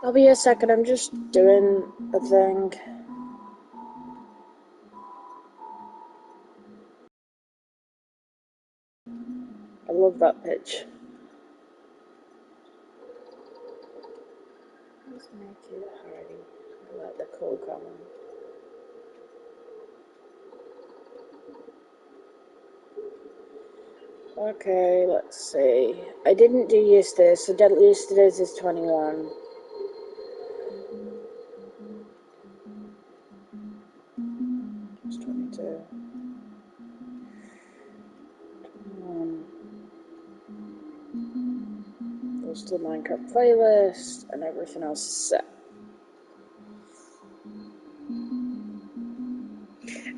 I'll be a second, I'm just doing a thing. I love that pitch. Let's make it hardy. Let the cold come in. Okay, let's see. I didn't do yesterday's, so yesterday's is 21. It's 22. 21. Goes to the Minecraft playlist, and everything else is set.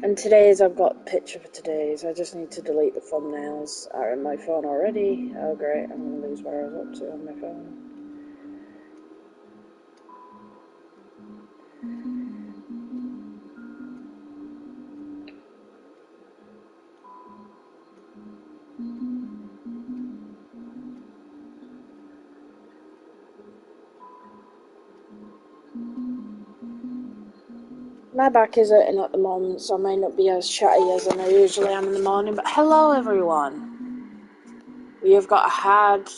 And today's, I've got a picture for today's. I just need to delete the thumbnails. Are in my phone already. Oh great, I'm going to lose where I was up to on my phone. My back is hurting at the moment, so I may not be as chatty as I usually am in the morning. But hello everyone. We have got a hard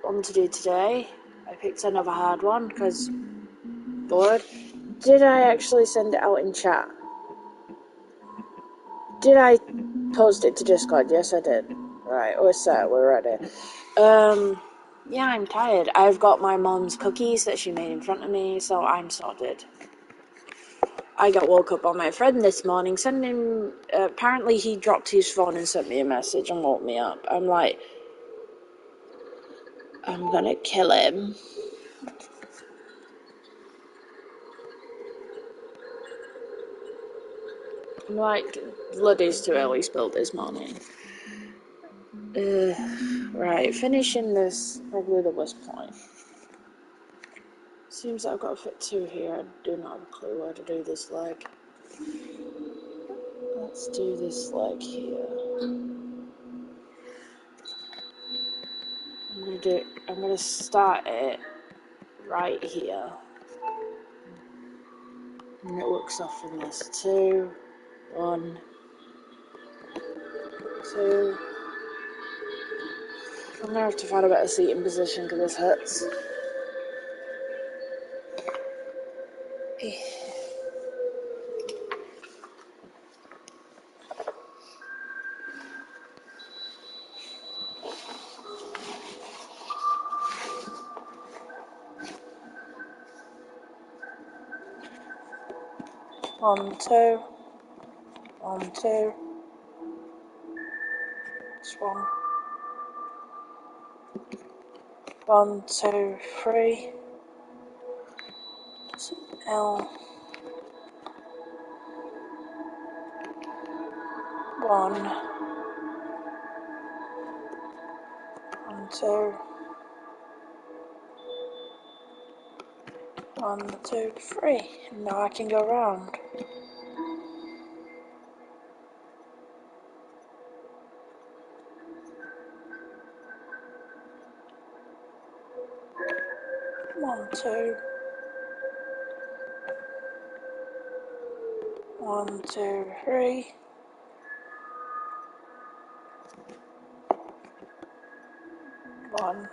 one to do today. I picked another hard one because bored. Did I actually send it out in chat? Did I post it to Discord? Yes, I did. Right, we're set. We're ready. Yeah, I'm tired. I've got my mom's cookies that she made in front of me, so I'm sorted. I got woke up by my friend this morning, apparently he dropped his phone and sent me a message and woke me up. I'm like, I'm gonna kill him. I'm like, bloody too early spilled this morning. Right, finishing this, probably the worst point. Seems like I've got to fit 2 here. I do not have a clue where to do this leg. Let's do this leg here. I'm gonna start it right here. And it looks off from this. 2, 1, 2. I'm gonna have to find a better seating position because this hurts. 1, 2, 1, 2. This one. 1, 2, 3. L. 1, 1, 2. 1, 2, 3. Now I can go round. One, 2. 1, 2, 3. 1.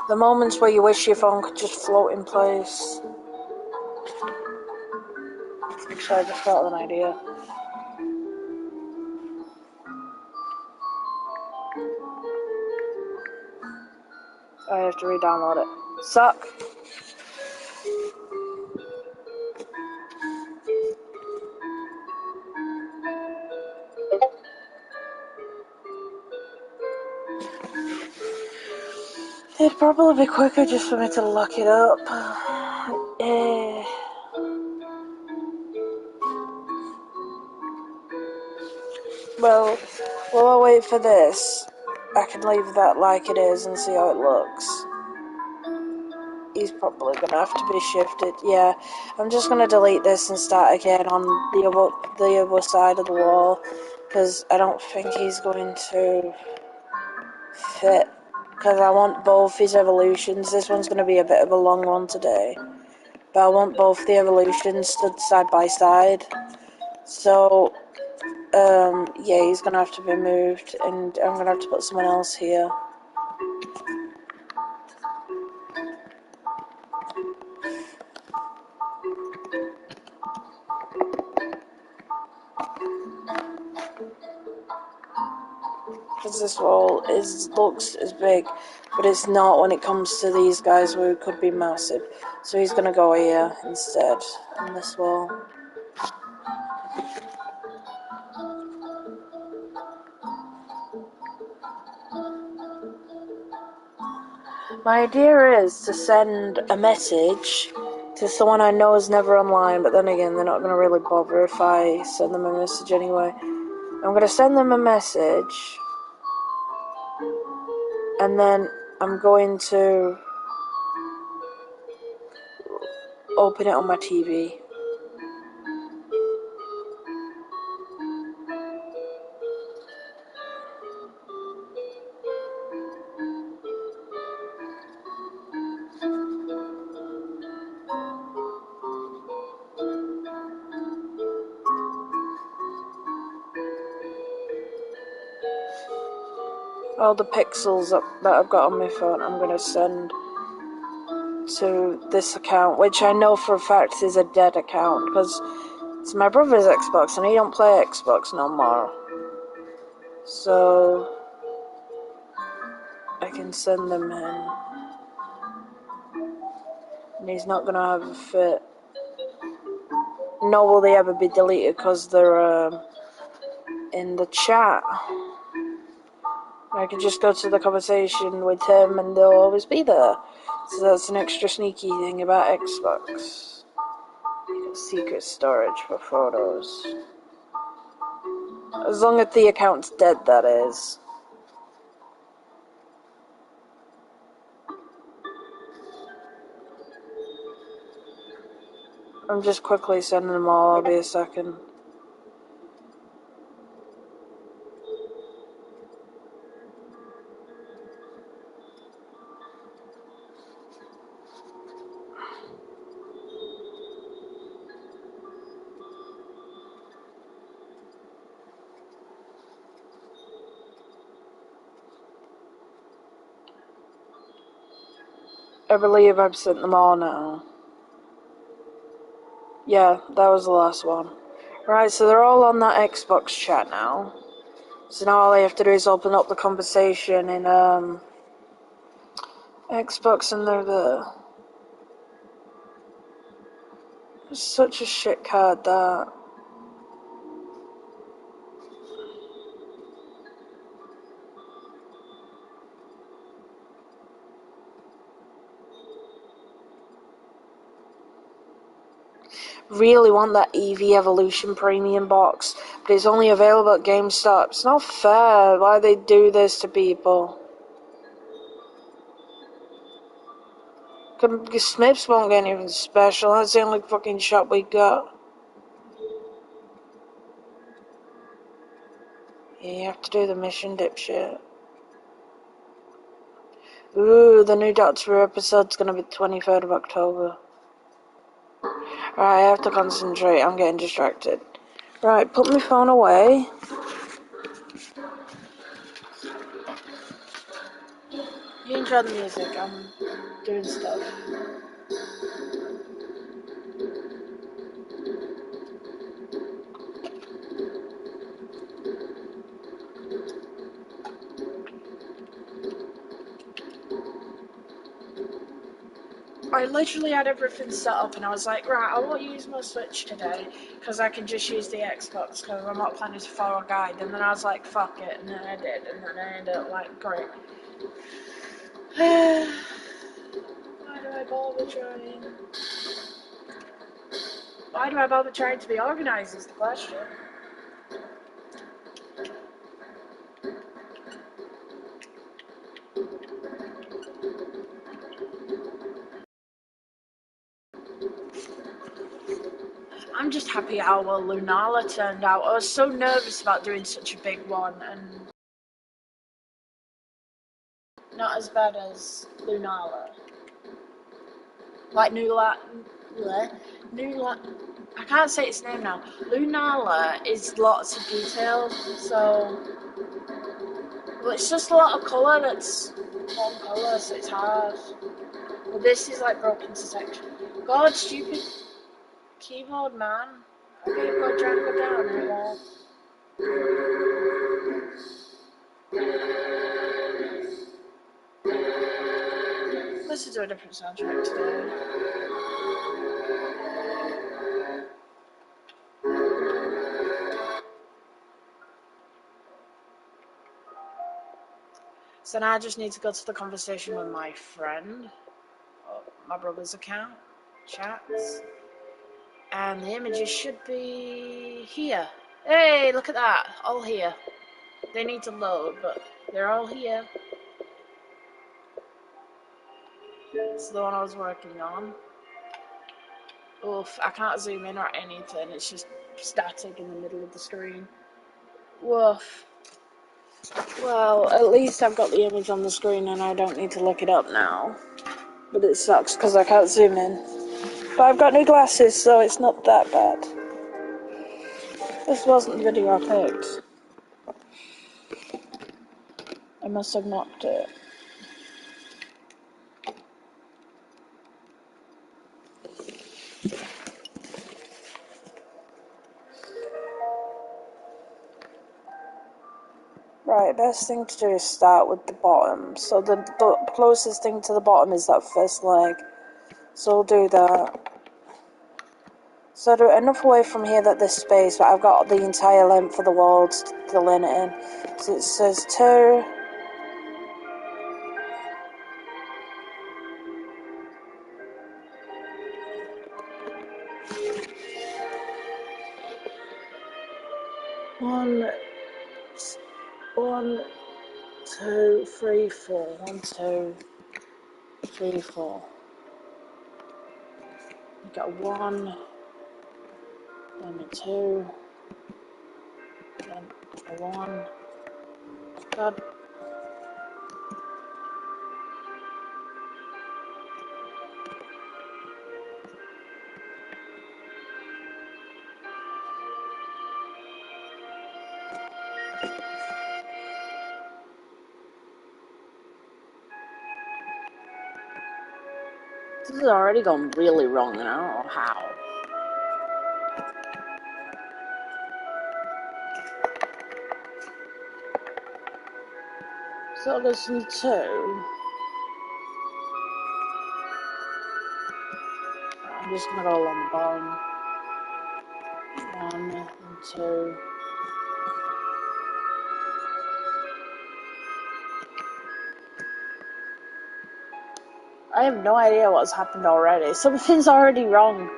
The moments where you wish your phone could just float in place. Actually, I just thought of an idea. I have to re-download it. Suck. It'd probably be quicker just for me to lock it up. Well, while I wait for this, I can leave that like it is and see how it looks. He's probably gonna have to be shifted. Yeah, I'm just gonna delete this and start again on the other side of the wall, because I don't think he's going to fit. Because I want both his evolutions. This one's gonna be a bit of a long one today, but I want both the evolutions stood side by side. So, yeah, he's gonna have to be moved, and I'm gonna have to put someone else here. Because this wall looks as big, but it's not when it comes to these guys who could be massive. So he's gonna go here instead, on this wall. My idea is to send a message to someone I know is never online, but then again, they're not gonna really bother if I send them a message anyway. I'm gonna send them a message, and then I'm going to open it on my TV. All the pixels that I've got on my phone, I'm gonna send to this account, which I know for a fact is a dead account, because it's my brother's Xbox and he don't play Xbox no more. So I can send them in, and he's not gonna have a fit. Nor will they ever be deleted because they're in the chat. I can just go to the conversation with him and they'll always be there. So that's an extra sneaky thing about Xbox. Secret storage for photos. As long as the account's dead, that is. I'm just quickly sending them all, I'll be a second. I believe I've sent them all now. Yeah, that was the last one. Right, so they're all on that Xbox chat now. So now all I have to do is open up the conversation in Xbox and they're there. It's such a shit card, that. Really want that Eevee Evolution Premium box, but it's only available at GameStop. It's not fair why they do this to people. Smiths won't get anything special, that's the only fucking shop we got. Yeah, you have to do the mission, dipshit. Ooh, the new Doctor Who episode's gonna be 23rd of October. Right, I have to concentrate, I'm getting distracted. Right, put my phone away. You enjoy the music, I'm doing stuff. I literally had everything set up and I was like, right, I won't use my Switch today because I can just use the Xbox because I'm not planning to follow a guide. And then I was like, fuck it, and then I did, and then I ended up like, great. Why do I bother trying? Why do I bother trying to be organised is the question. I'm just happy how well Lunala turned out. I was so nervous about doing such a big one, and not as bad as Lunala. Like I can't say its name now. Lunala is lots of detail, so well, it's just a lot of colour that's one colour, so it's hard. But this is like broken to section. God, stupid keyboard, man. Okay, you've got to try and go down and it won't. Let's do a different soundtrack today. So now I just need to go to the conversation with my friend, my brother's account, chats, and the images should be here. Hey, look at that, all here. They need to load, but they're all here. It's the one I was working on. Oof, I can't zoom in or anything, it's just static in the middle of the screen. Woof. Well, at least I've got the image on the screen and I don't need to look it up now. But it sucks because I can't zoom in. But I've got new glasses, so it's not that bad. This wasn't the video I picked. I must have knocked it. Right, best thing to do is start with the bottom. So the closest thing to the bottom is that first leg. So we'll do that. So I do enough away from here that there's space, but I've got the entire length of the walls to fill in. So it says 2. One, 2, 3, 4. 1, 2, 3, 4. We've got 1, then a 2, then a 1. God. This has already gone really wrong and I don't know how. So there's some 2. I'm just gonna go along the bottom. 1 and 2. I have no idea what's happened already. Something's already wrong.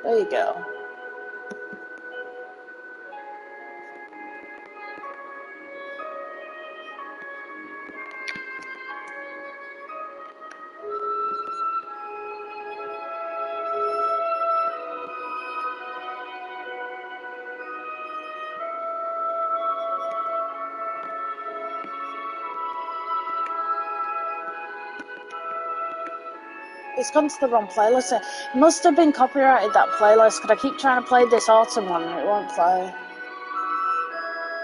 There you go. It's gone to the wrong playlist. It must have been copyrighted, that playlist, because I keep trying to play this autumn one and it won't play.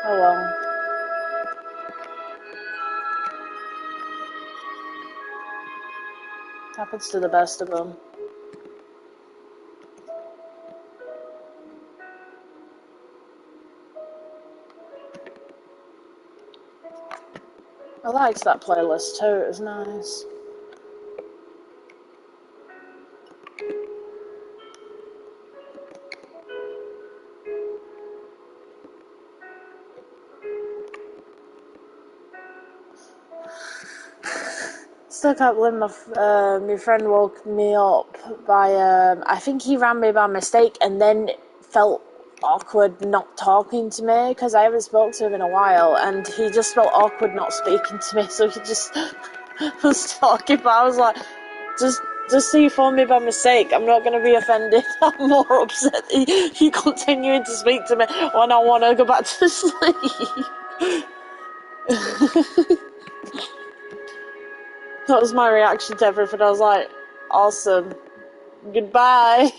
Oh well. Happens to the best of them. I liked that playlist too, it was nice. Still can't believe my friend woke me up by, I think he rang me by mistake and then felt awkward not talking to me because I haven't spoken to him in a while and he just felt awkward not speaking to me, so he just was talking, but I was like, just so you phoned me by mistake, I'm not going to be offended. I'm more upset that you continuing to speak to me when I want to go back to sleep. That was my reaction to everything. I was like, awesome. Goodbye.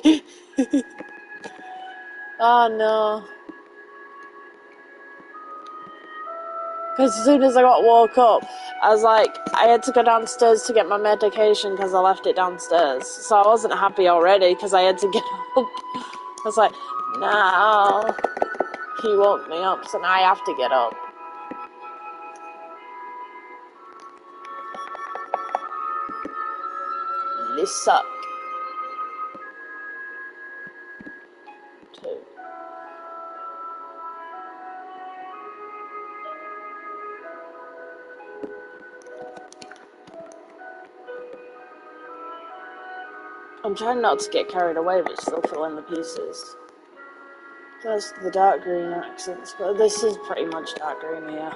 Oh no. Because as soon as I got woke up, I was like, I had to go downstairs to get my medication because I left it downstairs. So I wasn't happy already because I had to get up. I was like, no. He woke me up, so now I have to get up. This suck. Too. I'm trying not to get carried away, but still fill in the pieces. That's the dark green accents, but this is pretty much dark green here.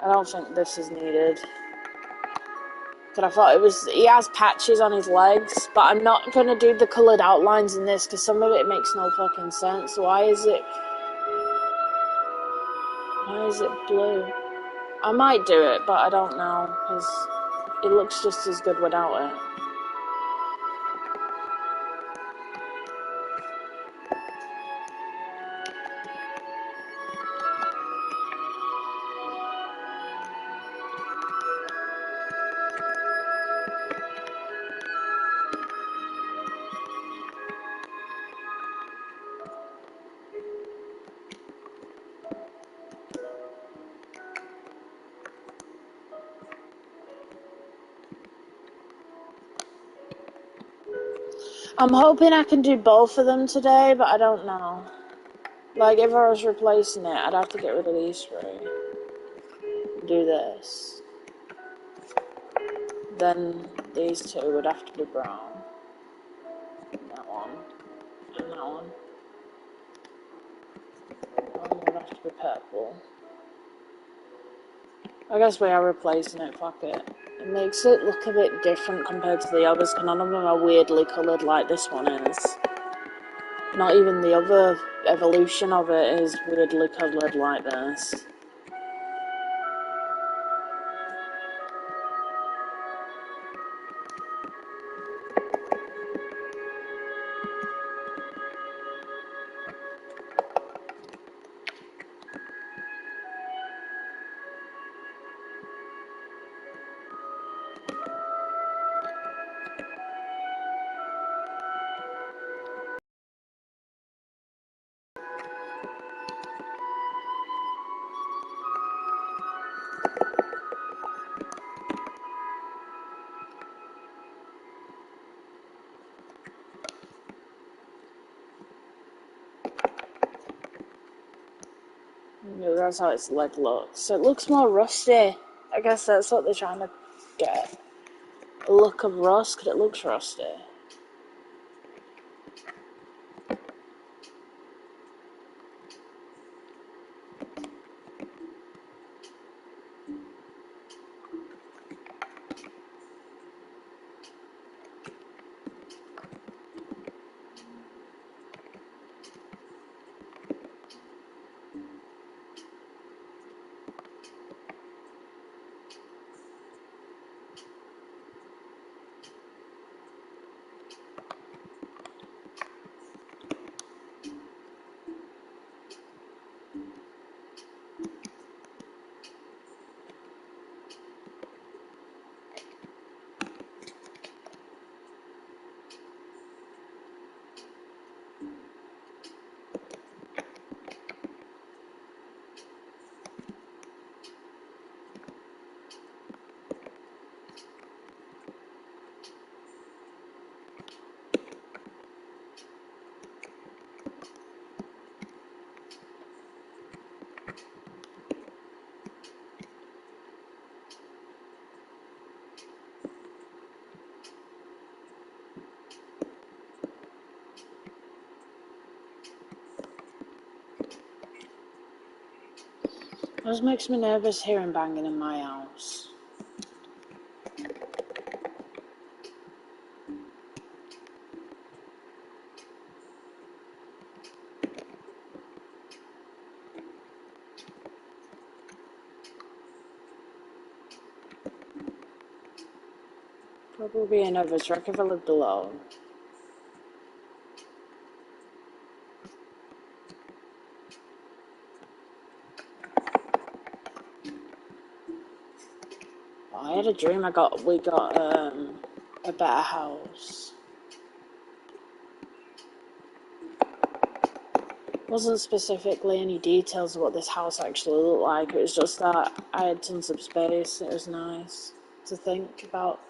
I don't think this is needed. But I thought it was, he has patches on his legs, but I'm not going to do the coloured outlines in this because some of it makes no fucking sense. Why is it blue? I might do it, but I don't know because it looks just as good without it. I'm hoping I can do both of them today, but I don't know. Like, if I was replacing it, I'd have to get rid of these three. Do this. Then these two would have to be brown. That one. And that one. That one would have to be purple. I guess we are replacing it, fuck it. It makes it look a bit different compared to the others, because none of them are weirdly coloured like this one is. Not even the other evolution of it is weirdly coloured like this. Yeah, that's how its leg looks. So it looks more rusty. I guess that's what they're trying to get. A look of rust, because it looks rusty. What makes me nervous hearing banging in my house? Probably a nervous wreck if I lived alone. I had a dream we got a better house. Wasn't specifically any details of what this house actually looked like. It was just that I had tons of space. It was nice to think about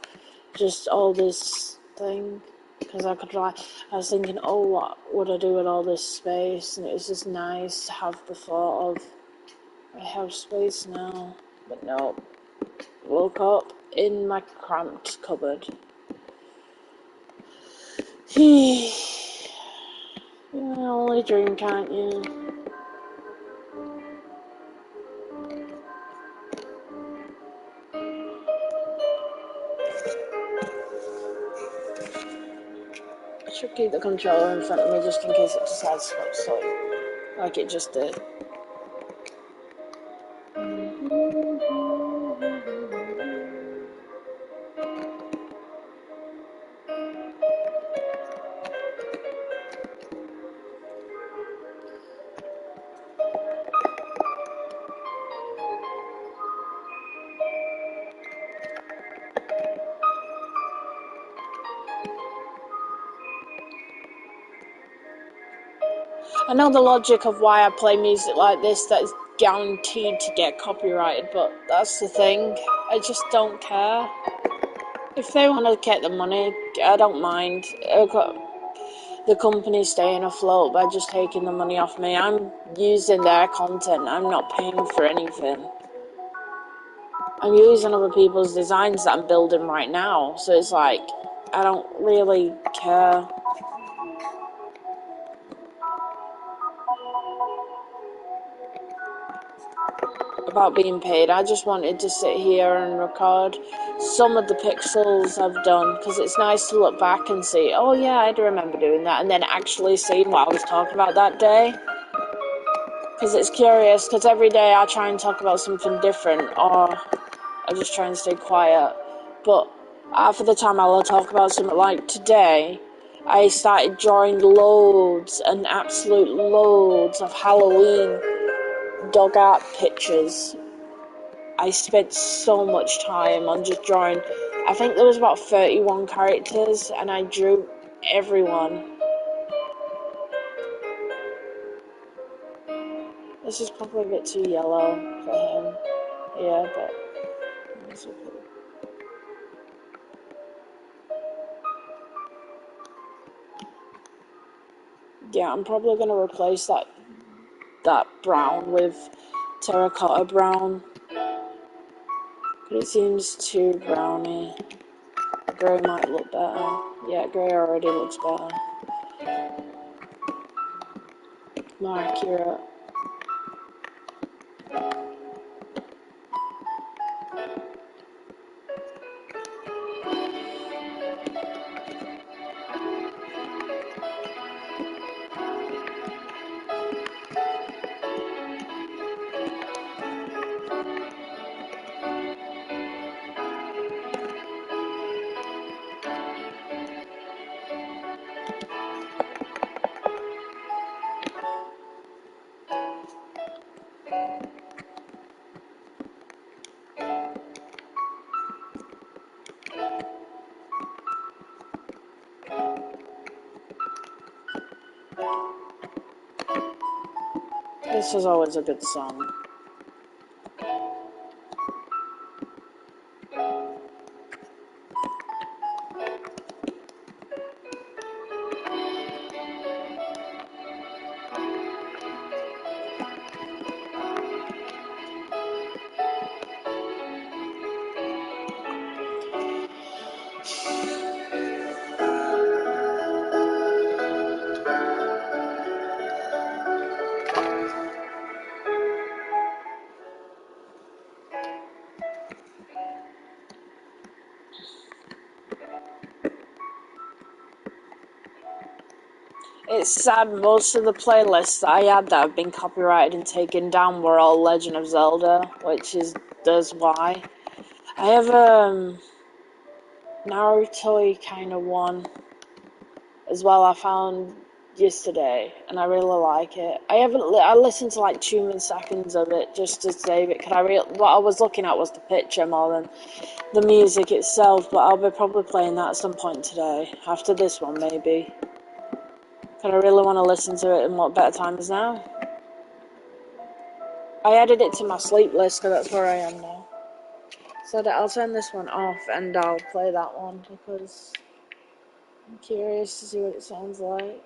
just all this thing, because I was thinking, oh, what would I do with all this space? And it was just nice to have the thought of, I have space now. But no, woke up in my cramped cupboard. You can only dream, can't you? I should keep the controller in front of me just in case it decides to go sleep, like it just did. I know the logic of why I play music like this that is guaranteed to get copyrighted, but that's the thing. I just don't care. If they want to get the money, I don't mind. The company staying afloat by just taking the money off me. I'm using their content. I'm not paying for anything. I'm using other people's designs that I'm building right now, so it's like, I don't really care about being paid. I just wanted to sit here and record some of the pixels I've done, because it's nice to look back and see, oh yeah, I do remember doing that, and then actually seeing what I was talking about that day. Because it's curious, because every day I try and talk about something different, or I just try and stay quiet. But half of the time I'll talk about something like today. I started drawing loads and absolute loads of Halloween dog art pictures. I spent so much time on just drawing. I think there was about 31 characters, and I drew everyone. This is probably a bit too yellow for him. Yeah, but it's okay. Yeah, I'm probably gonna replace that brown with terracotta brown, but it seems too browny. Grey might look better. Yeah, grey already looks better. More accurate. This is always a good song. It's sad, most of the playlists that I had that have been copyrighted and taken down were all Legend of Zelda, which does why. I have Naruto kind of one as well. I found yesterday, and I really like it. I listened to like 2 seconds of it just to save it. What I was looking at was the picture more than the music itself, but I'll be probably playing that at some point today, after this one maybe. But I really want to listen to it, and what better time is now? I added it to my sleep list because that's where I am now. So I'll turn this one off and I'll play that one because I'm curious to see what it sounds like.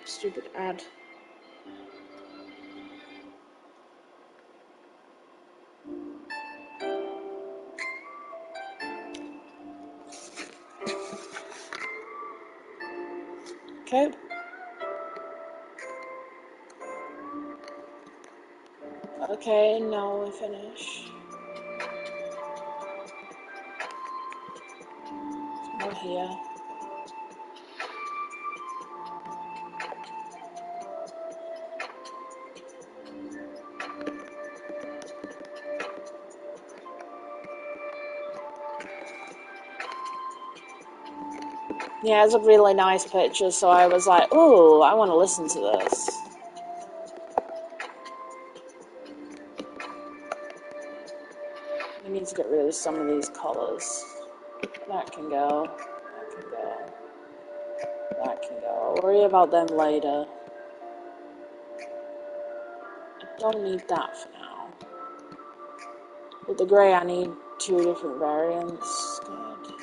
Stupid ad. Okay. Okay, now we finish. We're here. Yeah, it's a really nice picture, so I was like, ooh, I want to listen to this. I need to get rid of some of these colors. That can go. That can go. That can go. I'll worry about them later. I don't need that for now. With the grey, I need 2 different variants. Good.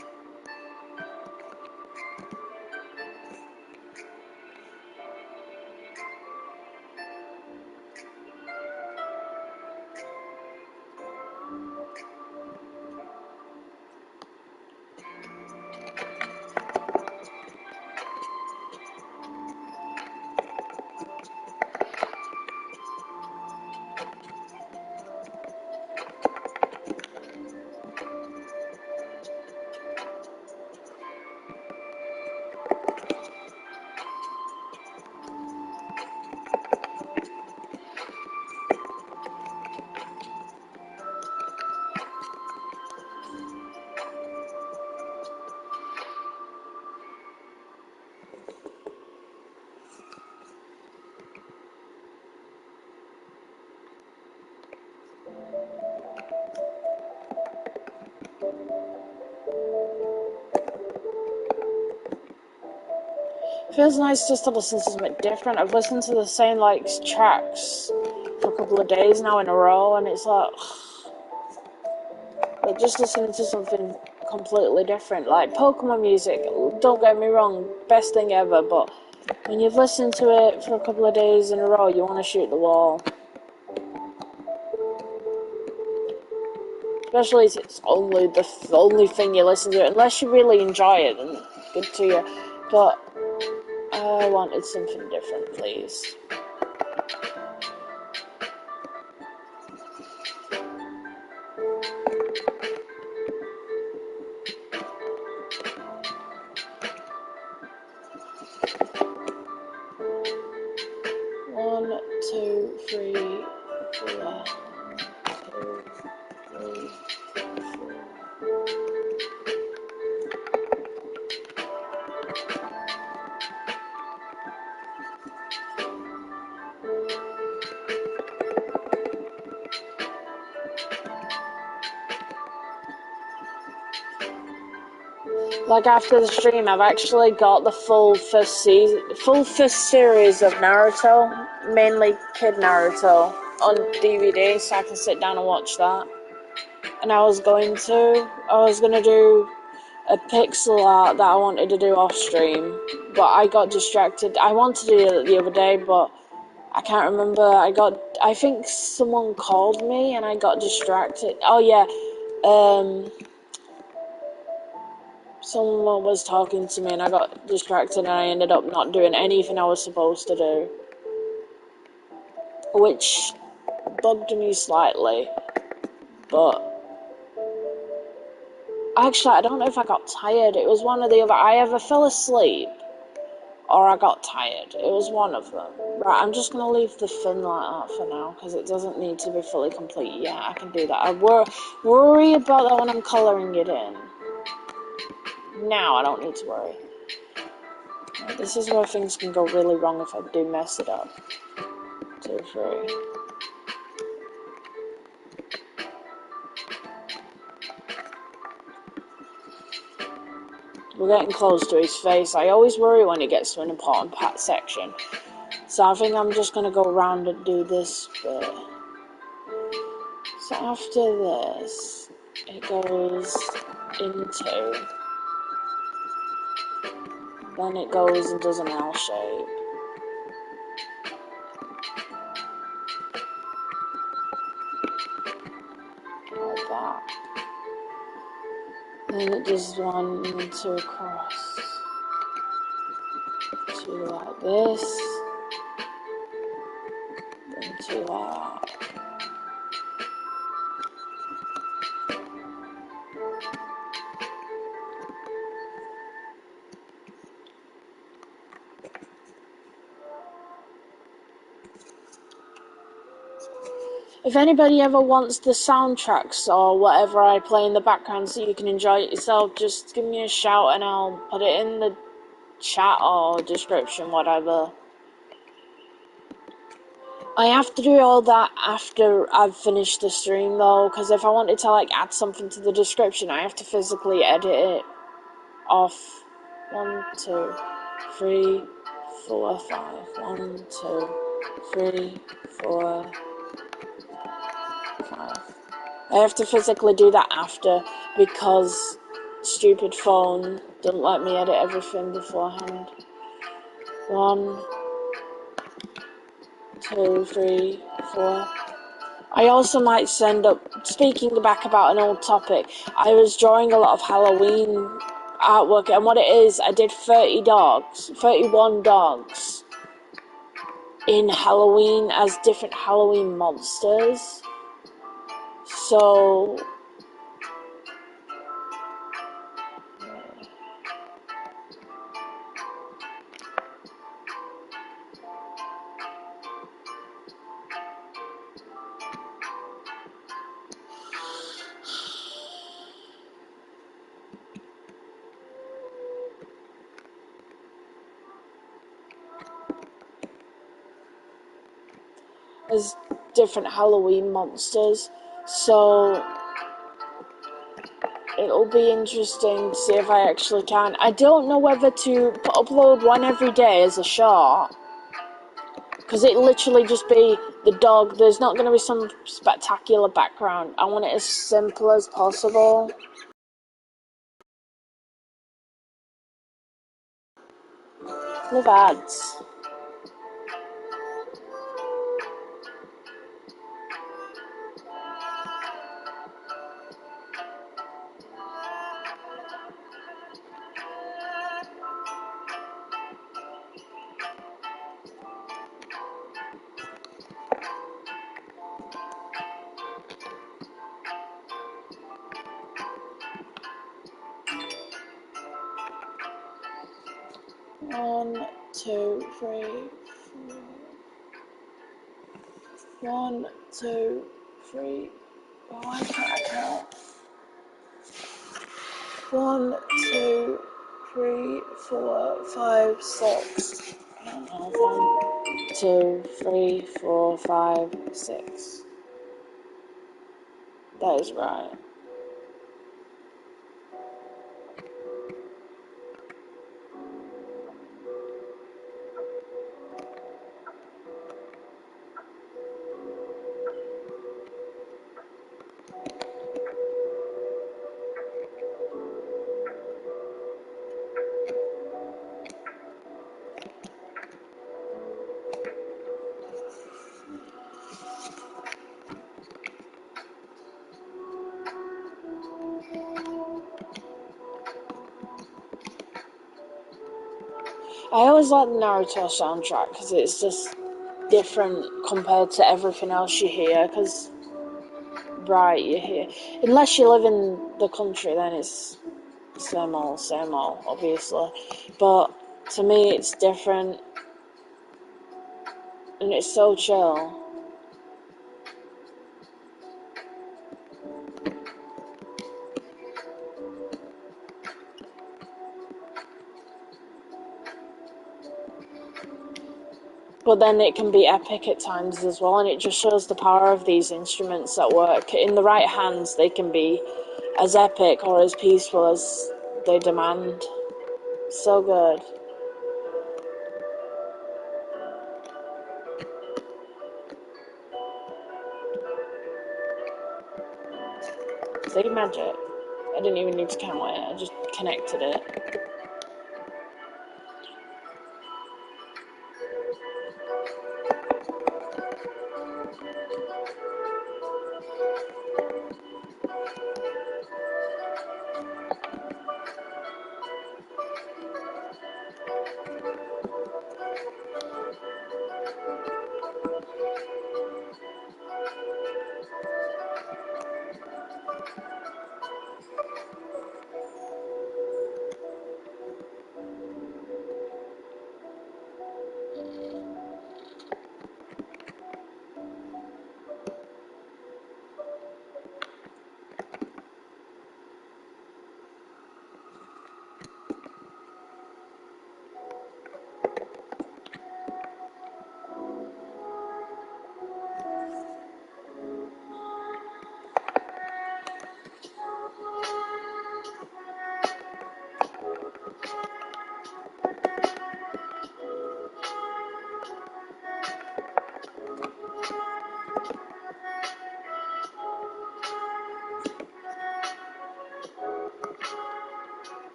Feels nice just to listen to something different. I've listened to the same tracks for a couple of days now in a row, and it's like just listening to something completely different. Like Pokemon music, don't get me wrong, best thing ever, but when you've listened to it for a couple of days in a row, you want to shoot the wall. Especially if it's only the only thing you listen to, unless you really enjoy it, then good to you. But I wanted something different, please. One, two, three, four. 2, 3, 4. Like after the stream, I've actually got the full first series of Naruto, mainly Kid Naruto, on DVD, so I can sit down and watch that. And I was gonna do a pixel art that I wanted to do off stream, but I got distracted. I wanted to do it the other day, but I can't remember. I think someone called me and I got distracted. Oh yeah, someone was talking to me and I got distracted and I ended up not doing anything I was supposed to do, which bugged me slightly, but actually, I don't know if I got tired. It was one or the other. I either fell asleep or I got tired. It was one of them. Right, I'm just going to leave the fin like that for now, because it doesn't need to be fully complete. Yeah, I can do that. I worry about that when I'm colouring it in. Now I don't need to worry. Right, this is where things can go really wrong if I do mess it up. 2, 3. We're getting close to his face. I always worry when it gets to an important part section. So I think I'm just going to go around and do this bit. So after this, it goes into, then it goes and does an L shape. Like that. Then it does 1 and 2 across. 2 like this. Then 2 like that. If anybody ever wants the soundtracks or whatever I play in the background so you can enjoy it yourself, just give me a shout and I'll put it in the chat or description, whatever. I have to do all that after I've finished the stream though, because if I wanted to like add something to the description, I have to physically edit it off. 1, 2, 3, 4, 5. 1, 2, 3, 4, 5. I have to physically do that after, because stupid phone doesn't let me edit everything beforehand. 1, 2, 3, 4. I also might send up, speaking back about an old topic, I was drawing a lot of Halloween artwork, and what it is, I did 31 dogs in Halloween as different Halloween monsters. So as different Halloween monsters, so it'll be interesting to see if I actually can. I don't know whether to upload one every day as a short, because it literally just be the dog. There's not going to be some spectacular background. I want it as simple as possible. Love ads. One, 2, 3, 4. 1, 2, 3. Why can't I count? 1, 2, 3, 4, 5, 6. I don't know. 1, 2, 3, 4, 5, 6. That is right. I always like the Naruto soundtrack because it's just different compared to everything else you hear, because Right, you're here. Unless you live in the country, then it's same old, obviously. But to me, it's different, and it's so chill. But then it can be epic at times as well, and it just shows the power of these instruments at work. In the right hands, they can be as epic or as peaceful as they demand. So good. See, magic. I didn't even need to count it, I just connected it.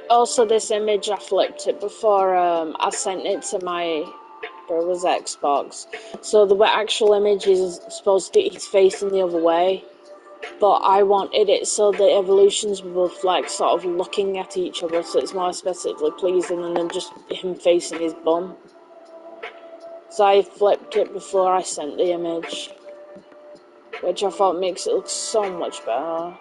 Also, this image, I flipped it before I sent it to my brother's Xbox. So the actual image is supposed to be he's facing the other way, but I wanted it so the evolutions were both like sort of looking at each other, so it's more aesthetically pleasing than just him facing his bum. So I flipped it before I sent the image, which I thought makes it look so much better.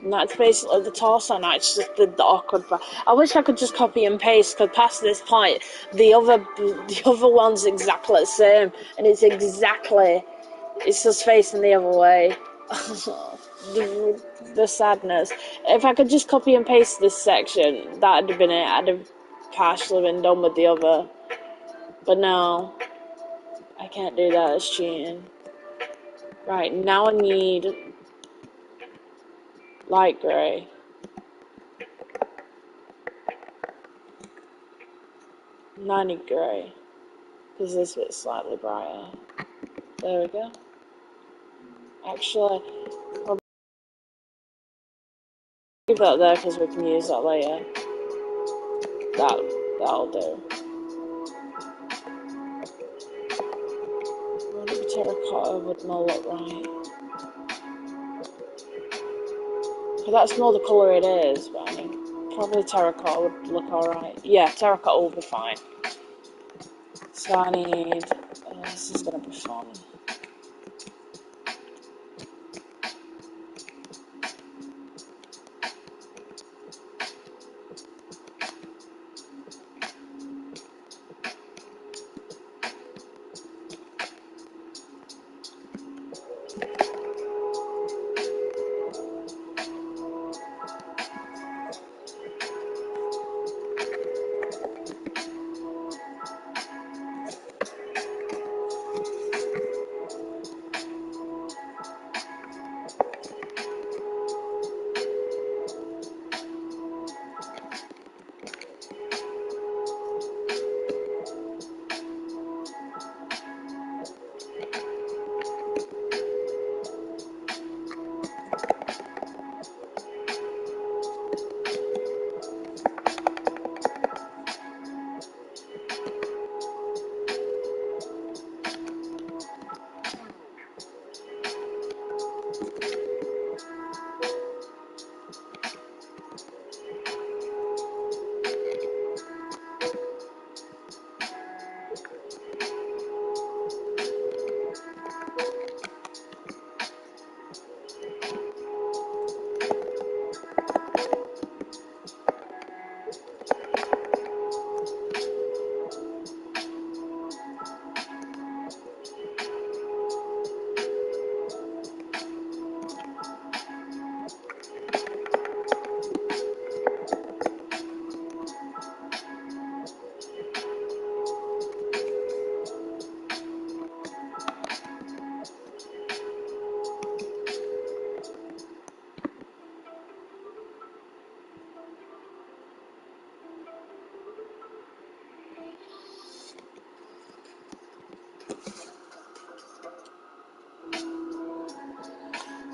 And that's basically the torso now. It's just the awkward part. I wish I could just copy and paste, because past this point, the other one's exactly the same, and it's just facing the other way. the sadness. If I could just copy and paste this section, that'd have been it. I'd have partially been done with the other. But no, I can't do that. It's cheating. Right, now I need light grey. Now I need grey, because this bit's slightly brighter. There we go. Actually, I'll leave that there because we can use that later. That'll do. Maybe terracotta would more look right. But that's more the colour it is, but I mean, probably terracotta would look alright. Yeah, terracotta will be fine. So I need... this is gonna be fun.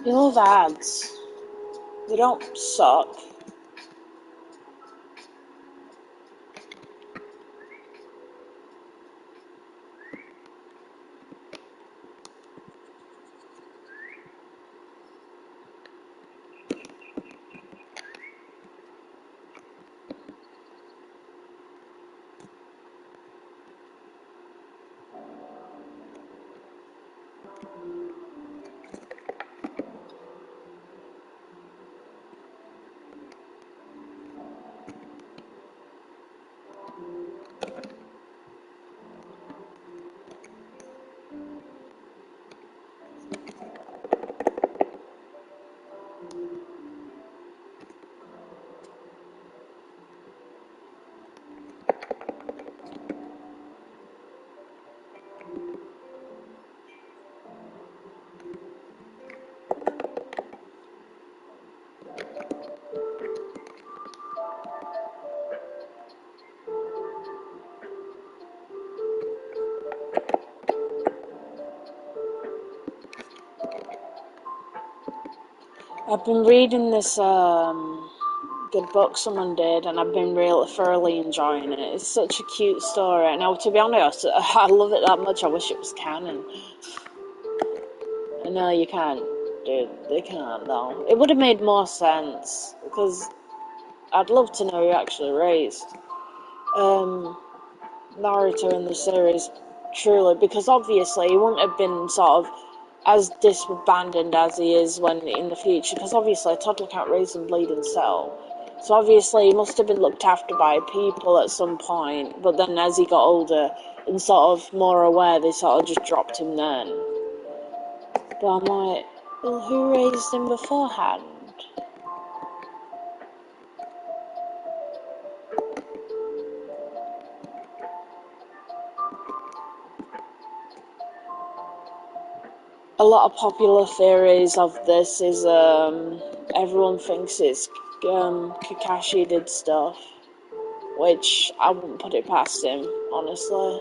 You love ads. They don't suck. I've been reading this good book someone did, and I've been really thoroughly enjoying it. It's such a cute story. Now, to be honest, I love it that much. I wish it was canon. No, you can't, dude. They can't, though. It would have made more sense, because I'd love to know who actually raised Naruto in the series, truly, because obviously he wouldn't have been sort of as disabandoned as he is when in the future, because obviously a toddler can't raise and bleed himself. So obviously he must have been looked after by people at some point, but then as he got older and sort of more aware, they sort of just dropped him then. But I'm like, well, who raised him beforehand? A lot of popular theories of this is everyone thinks it's Kakashi did stuff, which I wouldn't put it past him, honestly.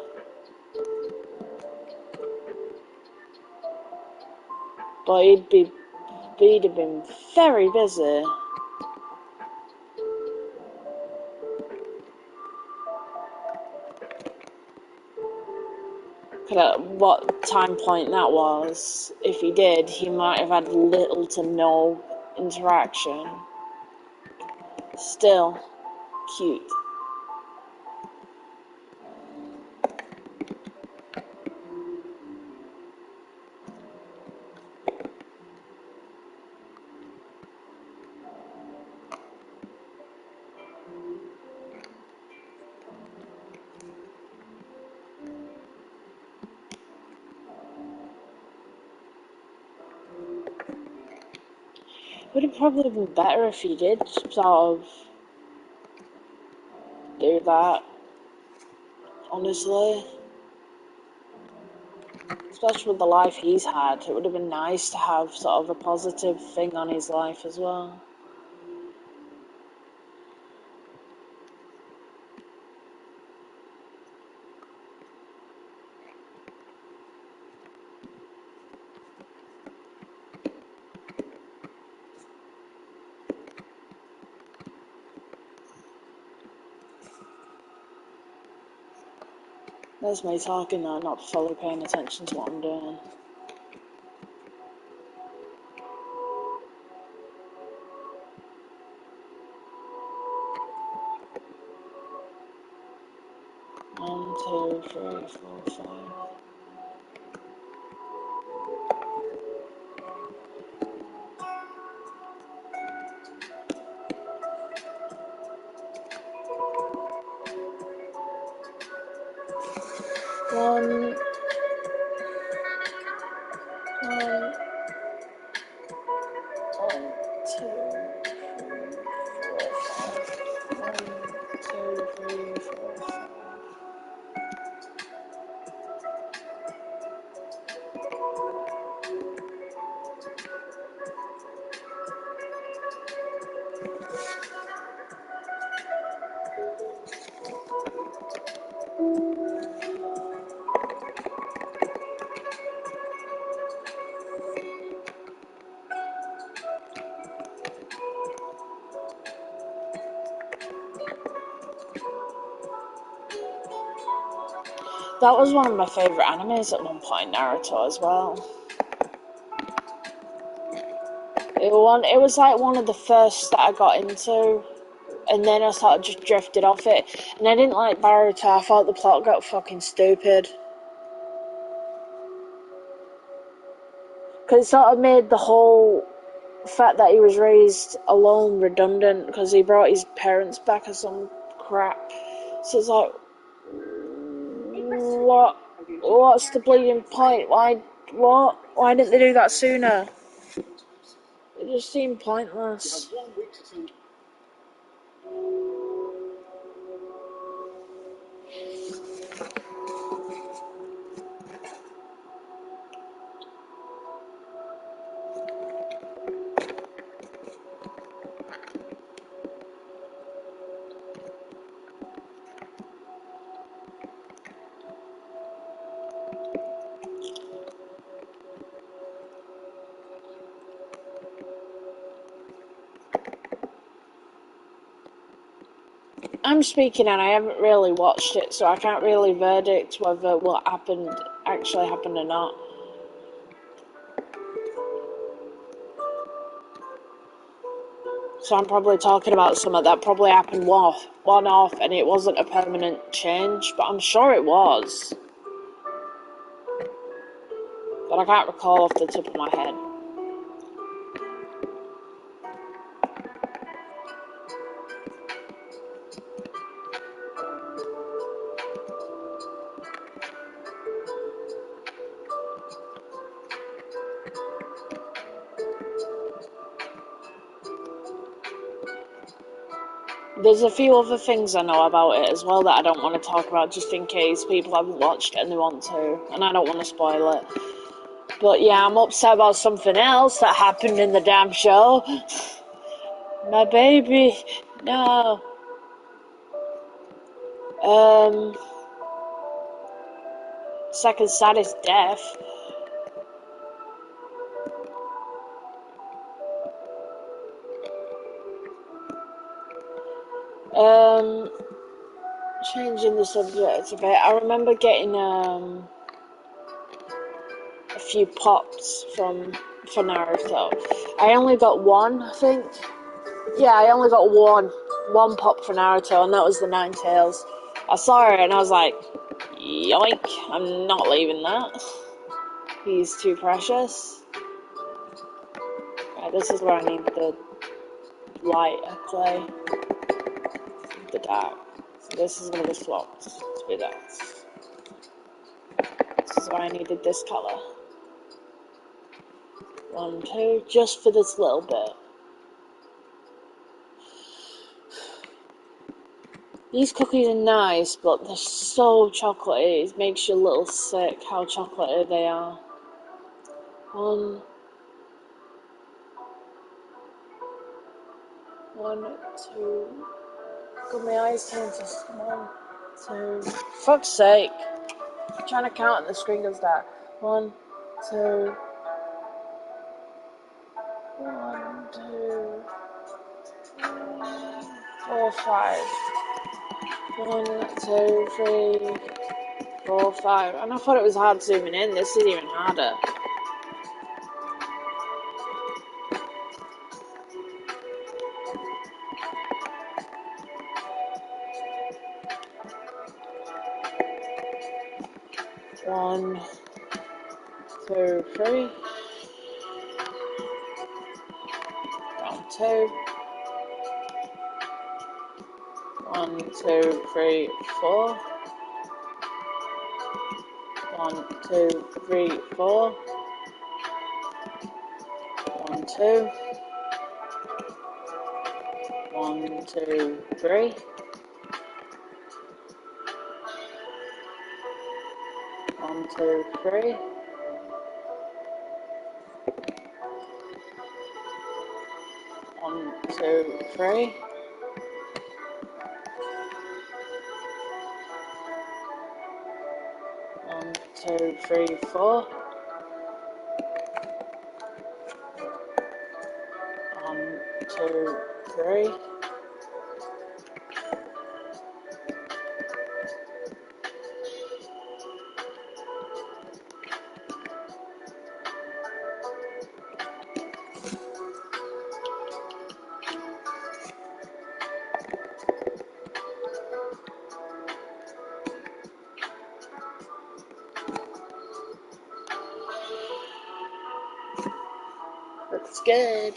But he'd have been very busy. At what time point that was, if he did, he might have had little to no interaction. Still, cute. Would have probably been better if he did sort of do that, honestly. Especially with the life he's had, it would have been nice to have sort of a positive thing on his life as well. There's me talking though, not fully paying attention to what I'm doing. One, two, three, four, five. One, two, three, four, five. That was one of my favourite animes at one point, Naruto as well. It was like one of the first that I got into, and then I sort of just drifted off it. And I didn't like Naruto, I thought the plot got fucking stupid. Because it sort of made the whole fact that he was raised alone redundant, because he brought his parents back or some crap. So it's like, what's the bleeding point? Why didn't they do that sooner? It just seemed pointless. I'm speaking and I haven't really watched it, so I can't really verdict whether what happened actually happened or not. So I'm probably talking about something that probably happened one-off and it wasn't a permanent change, but I'm sure it was. but I can't recall off the top of my head. There's a few other things I know about it as well that I don't want to talk about, just in case people haven't watched it and they want to, and I don't want to spoil it. But yeah, I'm upset about something else that happened in the damn show. My baby, no. Second saddest death. Changing the subject a bit. I remember getting a few pops for Naruto. I only got one, I think. Yeah, I only got one pop for Naruto, and that was the Nine Tails. I saw it and I was like, yoink, I'm not leaving that. He's too precious. Right, this is where I need the light clay, the dark. So this is going to be swapped to be that. This is why I needed this colour. 1, 2, just for this little bit. These cookies are nice, but they're so chocolatey. It makes you a little sick how chocolatey they are. 1, 2. Got my eyes turned to 1, 2. Fuck's sake! I'm trying to count and the screen goes dark. 1, 2. 1, 2, 4, 5. 1, 2, 3, 4, 5. And I thought it was hard zooming in. This is even harder. One, 2, 3. Down 2. 1, 2, 3, 4. 1, 2, 3, 4. 1, 2. 1, 2, 3. 1, 2, 3. 1, 2, 3. 1, 2, 3, 4. 1, 2, 3. Looks good.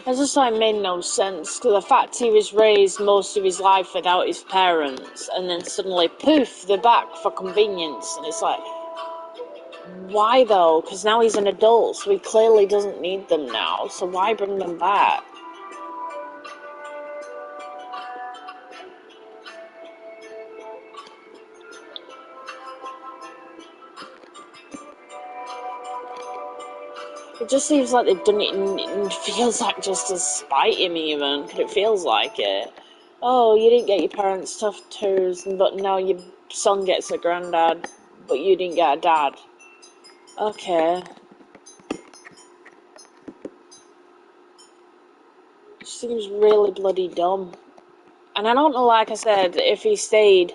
It just like made no sense, because the fact he was raised most of his life without his parents, and then suddenly, poof, they're back for convenience, and it's like, why though? Because now he's an adult, so he clearly doesn't need them now, so why bring them back? It just seems like they've done it, and it feels like just to spite him even, because it feels like it. Oh, you didn't get your parents' stuff too, but now your son gets a granddad, but you didn't get a dad. Okay. Seems really bloody dumb. And I don't know, like I said, if he stayed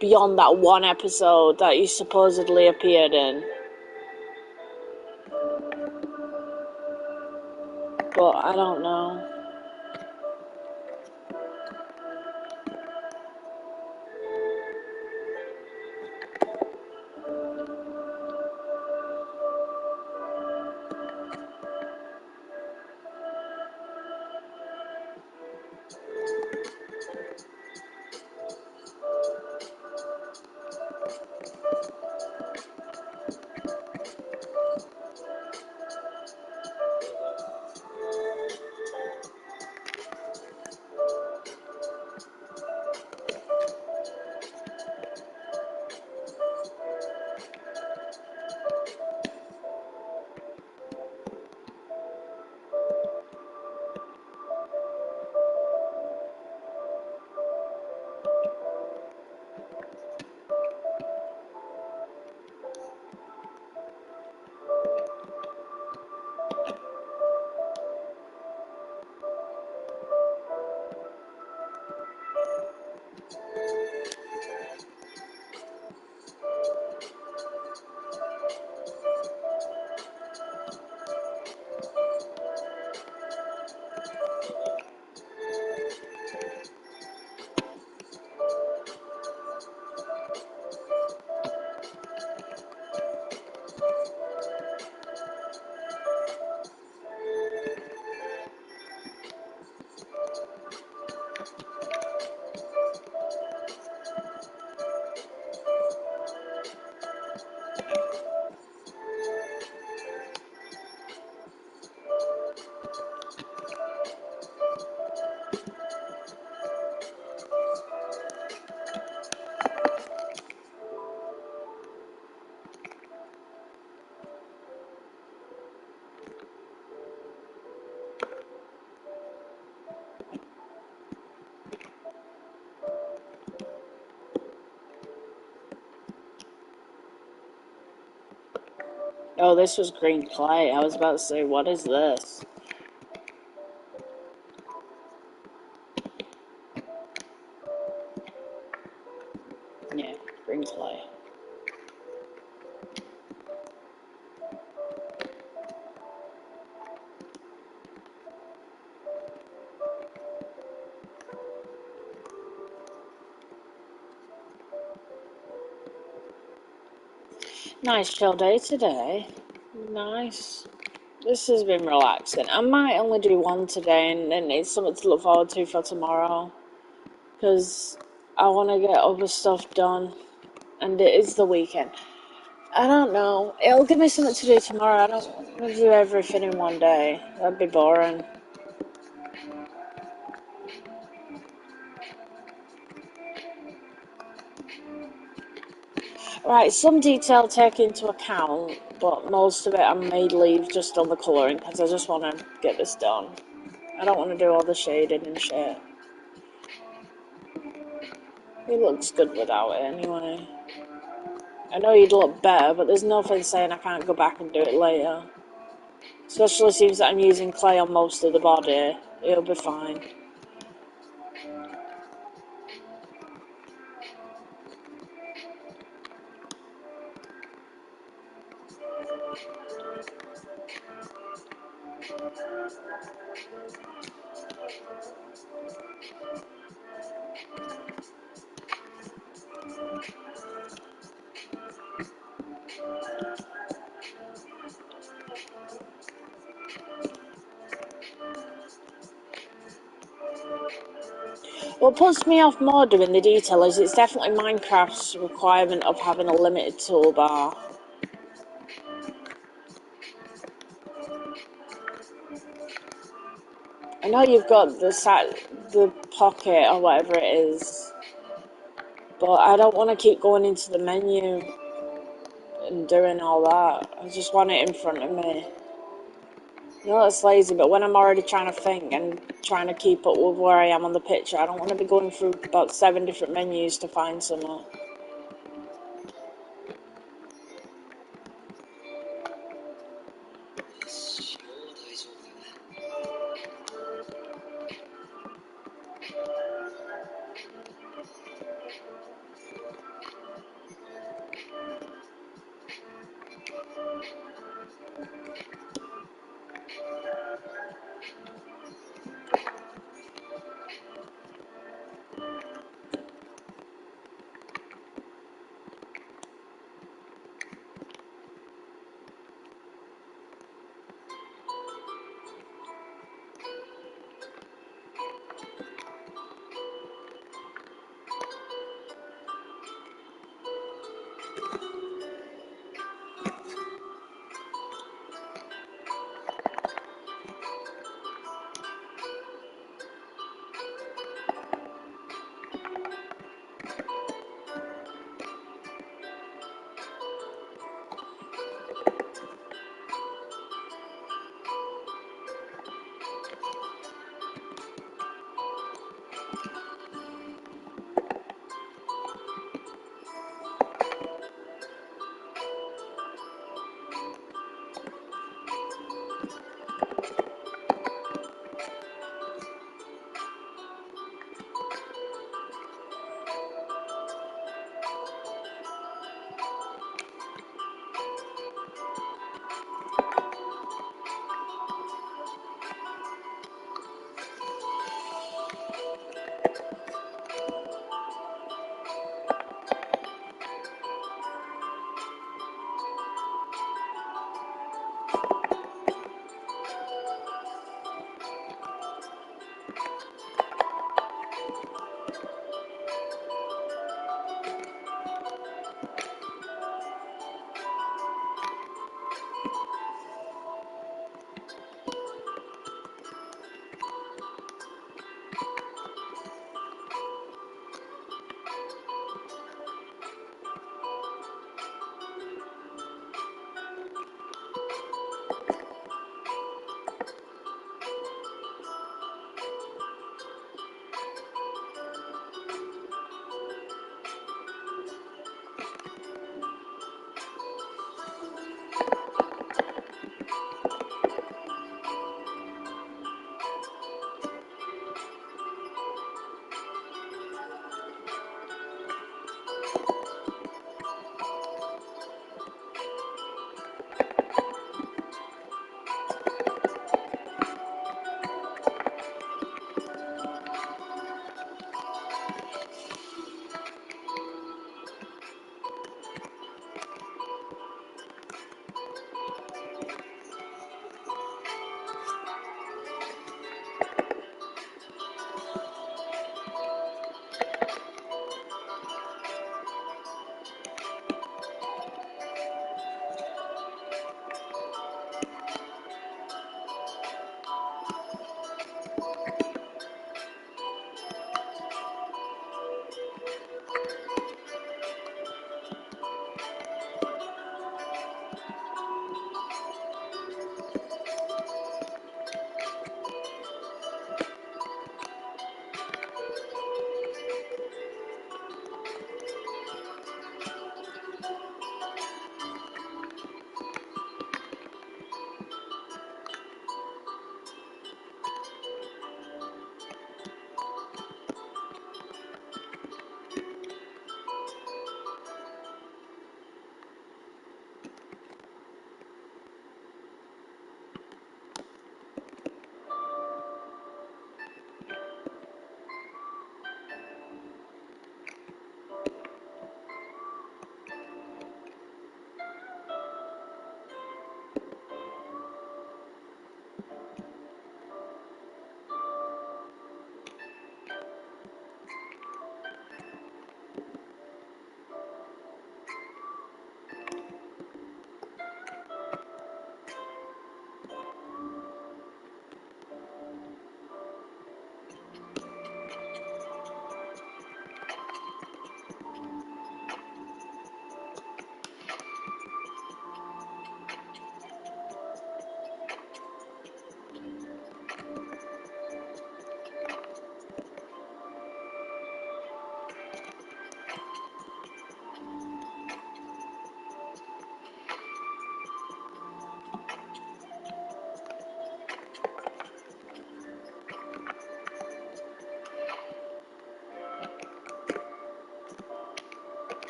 beyond that one episode that he supposedly appeared in. But I don't know. Oh, this was green clay. I was about to say, what is this? Yeah, green clay. Nice chill day today. Nice. This has been relaxing. I might only do one today, and then it's something to look forward to for tomorrow. Because I want to get other stuff done. And it is the weekend. I don't know. It'll give me something to do tomorrow. I don't want to do everything in one day. That'd be boring. Right, some detail taken into account, but most of it I may leave just on the colouring because I just want to get this done. I don't want to do all the shading and shit. It looks good without it anyway. I know you'd look better, but there's nothing saying I can't go back and do it later. Especially since I'm using clay on most of the body. It'll be fine. What puts me off more doing the detail is it's definitely Minecraft's requirement of having a limited toolbar. I know you've got the pocket or whatever it is, but I don't want to keep going into the menu and doing all that. I just want it in front of me. I know that's lazy, but when I'm already trying to think and trying to keep up with where I am on the picture, I don't want to be going through about 7 different menus to find something.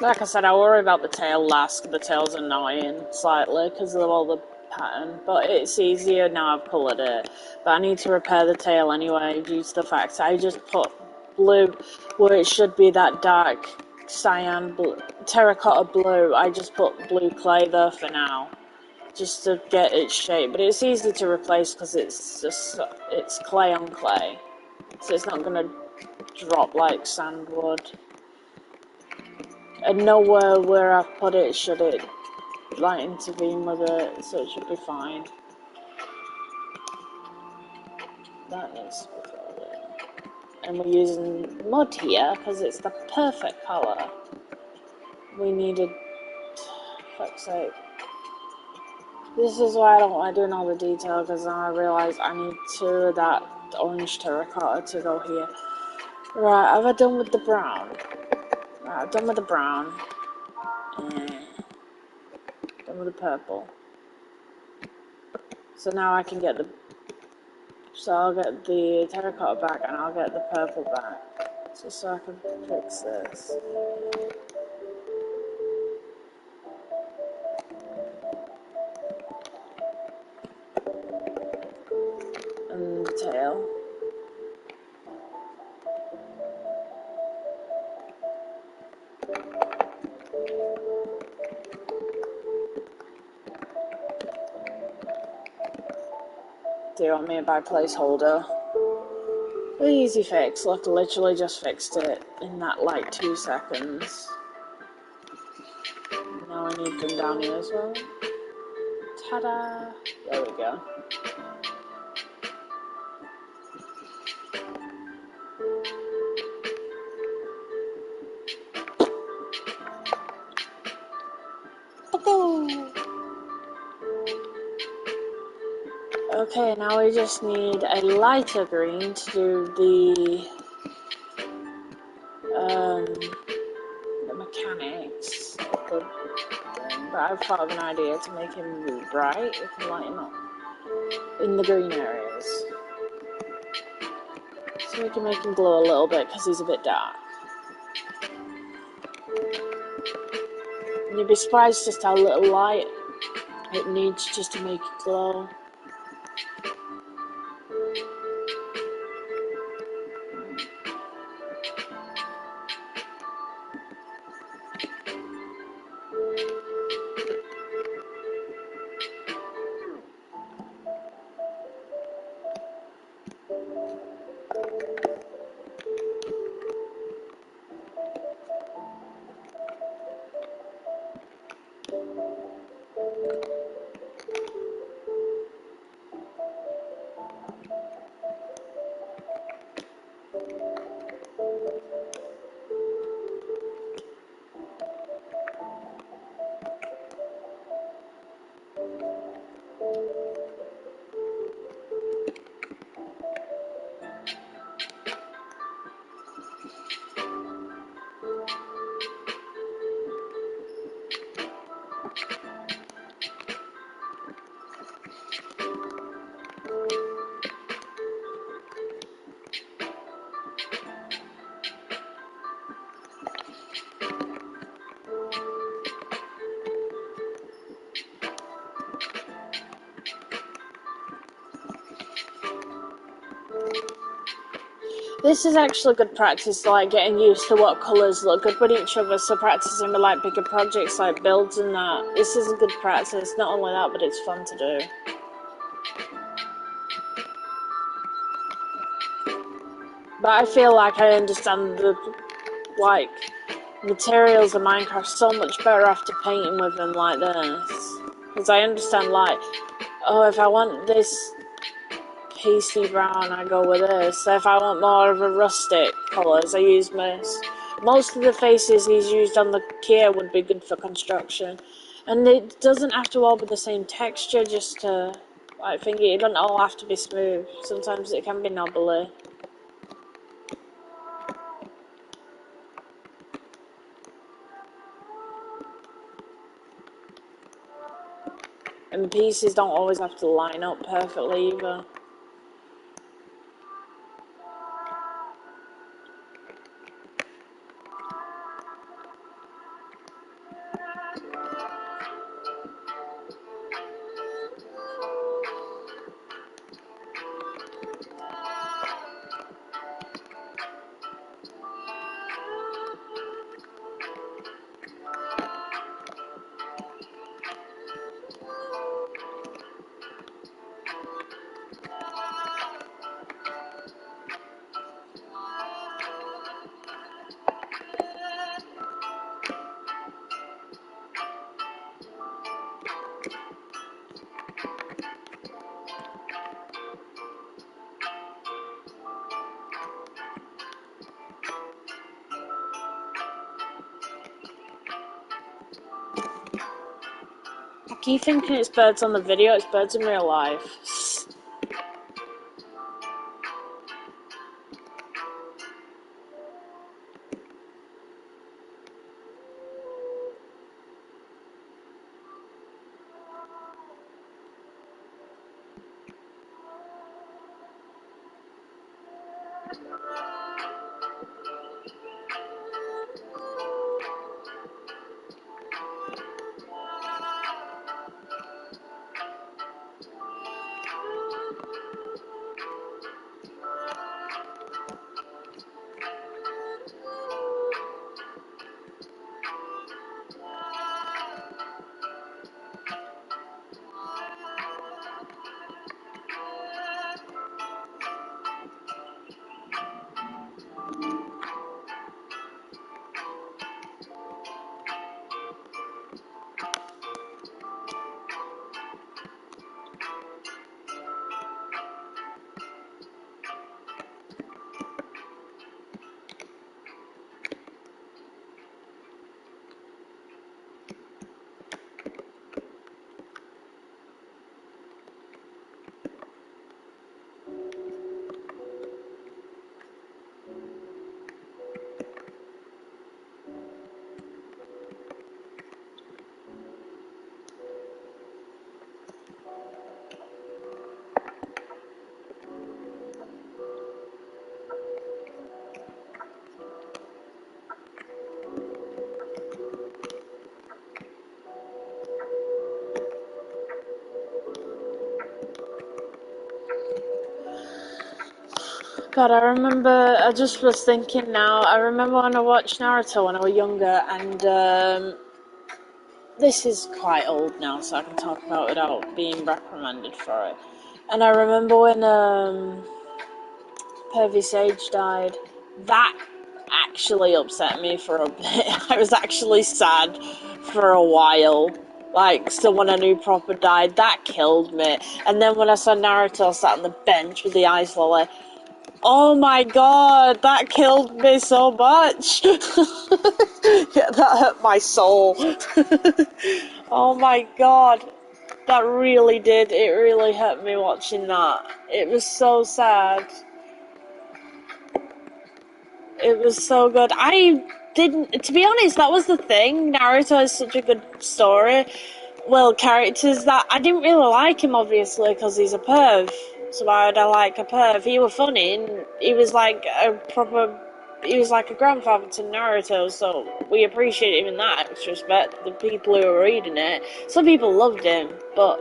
Like I said, I worry about the tail last. The tail's annoying slightly because of all the pattern, but it's easier now I've coloured it. But I need to repair the tail anyway due to the fact I just put blue where it should be that dark cyan blue, terracotta blue. I just put blue clay there for now, just to get its shape. But it's easy to replace because it's clay on clay, so it's not gonna drop like sand would. And nowhere where I've put it should it like intervene with it, so it should be fine. That needs to be filled in. And we're using mud here because it's the perfect colour. We needed, fuck's sake. This is why I don't like doing all the detail, because now I realise I need 2 of that orange terracotta to go here. Right, have I done with the brown? Right, I've done with the brown. Done with the purple. So now I can get the... So I'll get the terracotta back and I'll get the purple back. Just so I can fix this. And the tail. Do you want me to buy a placeholder? Easy fix. Look, literally just fixed it in that like 2 seconds. Now I need them down here as well. Ta-da! There we go. Okay, now we just need a lighter green to do the mechanics of the thing. But I've thought of an idea to make him really bright. We can light him up in the green areas. So we can make him glow a little bit because he's a bit dark. And you'd be surprised just how little light it needs just to make it glow. This is actually good practice, like getting used to what colours look good with each other, so practicing with like bigger projects like builds and that. This is a good practice, not only that, but it's fun to do. But I feel like I understand the, like, materials of Minecraft so much better after painting with them like this. Because I understand, like, oh, if I want this pasty brown, I go with this. So if I want more of a rustic colours, I use this. Most of the faces he's used on the Kia would be good for construction. And it doesn't have to all be the same texture, just to, like, think it doesn't all have to be smooth. Sometimes it can be knobbly. And the pieces don't always have to line up perfectly either. Keep thinking it's birds on the video, it's birds in real life. God, I just was thinking now, I remember when I watched Naruto when I was younger, and this is quite old now, so I can talk about it without being reprimanded for it. And I remember when Pervy Sage died, that actually upset me for a bit. I was actually sad for a while. Like, someone I knew proper died, that killed me. And then when I saw Naruto sat on the bench with the ice lily, oh my god, that killed me so much. Yeah, that hurt my soul. Oh my god, that really did. It really hurt me watching that. It was so sad. It was so good. I didn't, to be honest, that was the thing. Naruto is such a good story. Well, characters that I didn't really like him, obviously, because he's a perv. So why would I like a perv? He was funny, and he was like a proper. He was like a grandfather to Naruto, so we appreciate him in that respect. The people who were reading it, some people loved him, but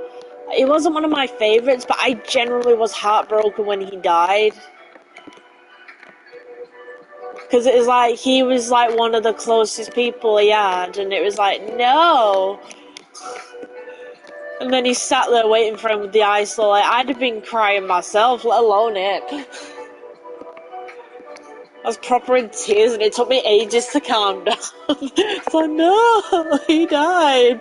he wasn't one of my favorites. But I generally was heartbroken when he died. Because it was like, he was like one of the closest people he had, and it was like, no! And then he sat there waiting for him with the ice, so like, I'd have been crying myself, let alone it. I was proper in tears, and it took me ages to calm down. It's like, no, he died.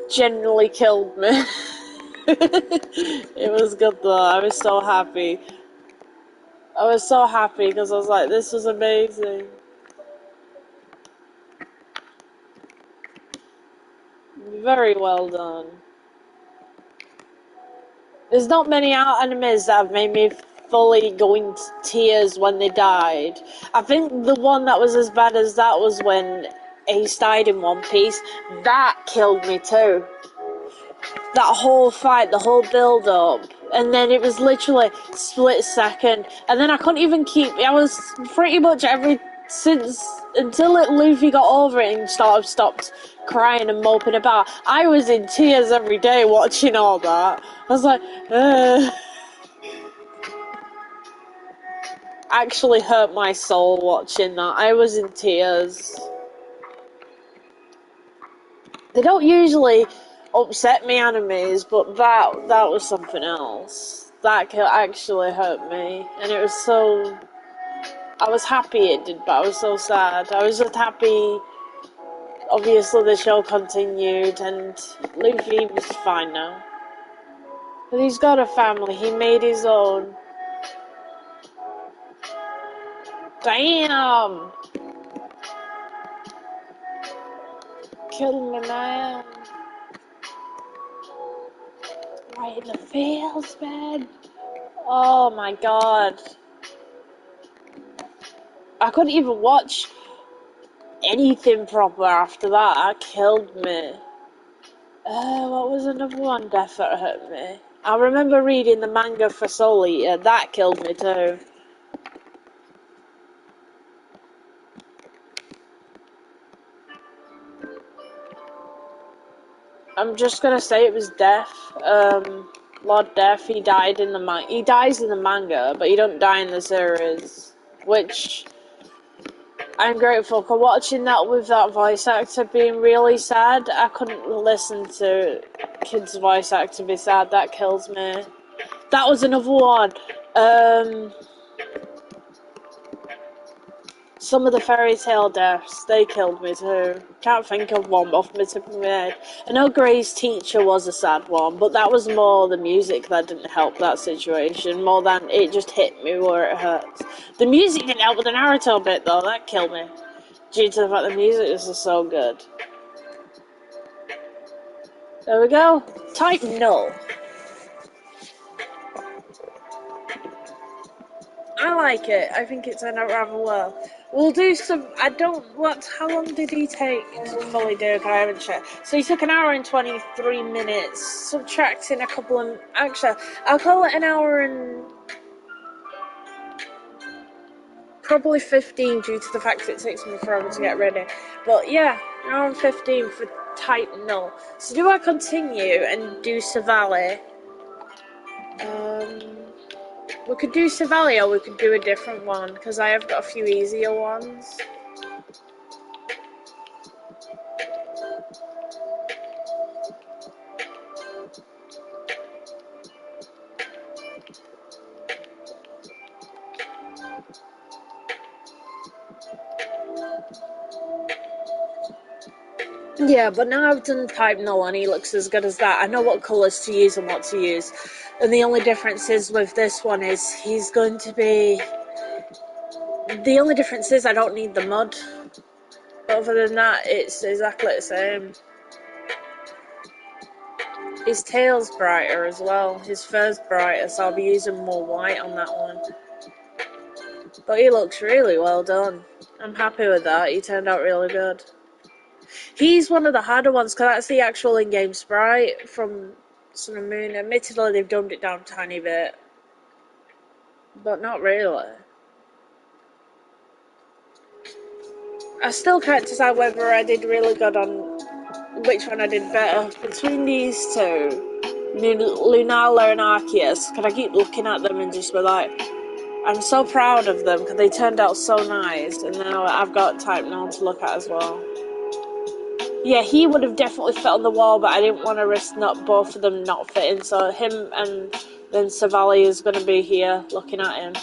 Genuinely killed me. It was good though, I was so happy. I was so happy, because I was like, this was amazing. Very well done. There's not many animes that have made me fully go into tears when they died. I think the one that was as bad as that was when Ace died in One Piece. That killed me too. That whole fight, the whole build-up, and then it was literally split second, and then I couldn't even keep. I was pretty much until Luffy got over it and sort of stopped crying and moping about. I was in tears every day watching all that. I was like, actually hurt my soul watching that. I was in tears. They don't usually upset me, animes, but that was something else. That actually hurt me, and it was so. I was happy it did, but I was so sad. I was just happy. Obviously, the show continued, and Luffy was fine now. But he's got a family. He made his own. Damn. killed me, man. Right in the fields, man. Oh my god. I couldn't even watch anything proper after that. That killed me. What was another one death that hurt me? I remember reading the manga for Soul Eater. That killed me too. I'm just gonna say it was Death. Lord Death. He died in the He dies in the manga, but he don't die in the series, which I'm grateful for. Watching that with that voice actor being really sad, I couldn't listen to kid's voice actor be sad. That kills me. That was another one. Some of the fairy tale deaths, they killed me too. Can't think of one off my tip of my head. I know Grey's teacher was a sad one, but that was more the music that didn't help that situation, more than it just hit me where it hurts. The music didn't help with the Naruto bit though, that killed me. Due to the fact the music was just so good. There we go. Type null. I like it. I think it turned out rather well. We'll do some. I don't. How long did he take to fully do it? I haven't checked. So he took an hour and 23 minutes, subtracting a couple of. Actually, I'll call it an hour and. Probably 15 due to the fact that it takes me forever to get ready. But yeah, an hour and 15 for type null. So do I continue and do Savali? We could do Savali or we could do a different one, because I have got a few easier ones. Yeah, but now I've done type null and he looks as good as that. I know what colours to use and what to use. And the only difference is with this one is he's going to be... The only difference is I don't need the mud. But other than that, it's exactly the same. His tail's brighter as well. His fur's brighter, so I'll be using more white on that one. But he looks really well done. I'm happy with that. He turned out really good. He's one of the harder ones, because that's the actual in-game sprite from Sun and Moon. Admittedly, they've dumbed it down a tiny bit. But not really. I still can't decide whether I did really good on which one I did better. Between these two, Lunala and Arceus, because I keep looking at them and just be like, I'm so proud of them, because they turned out so nice. And now I've got Type Null to look at as well. Yeah, he would have definitely fit on the wall, but I didn't want to risk not both of them not fitting, so him and then Savali is going to be here looking at him.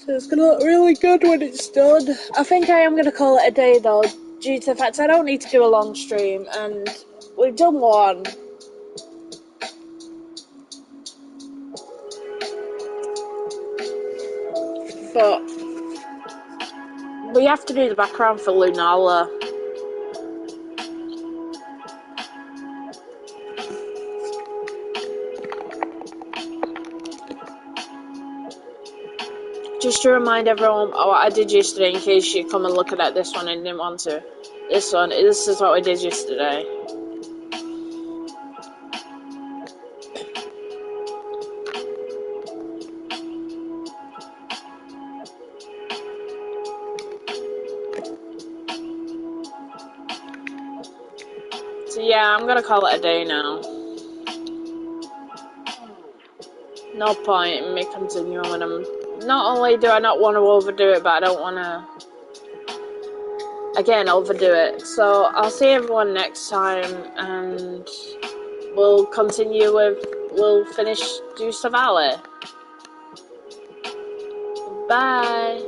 So it's going to look really good when it's done. I think I am going to call it a day though, due to the fact I don't need to do a long stream, and we've done one. But we have to do the background for Lunala. Just to remind everyone what I did yesterday, in case you come and look at this one and didn't want to. This is what we did yesterday. So yeah, I'm gonna call it a day now. No point in me continuing when I'm... Not only do I not want to overdo it, but I don't want to, again, overdo it. So I'll see everyone next time, and we'll continue with... We'll finish do Savali. Bye.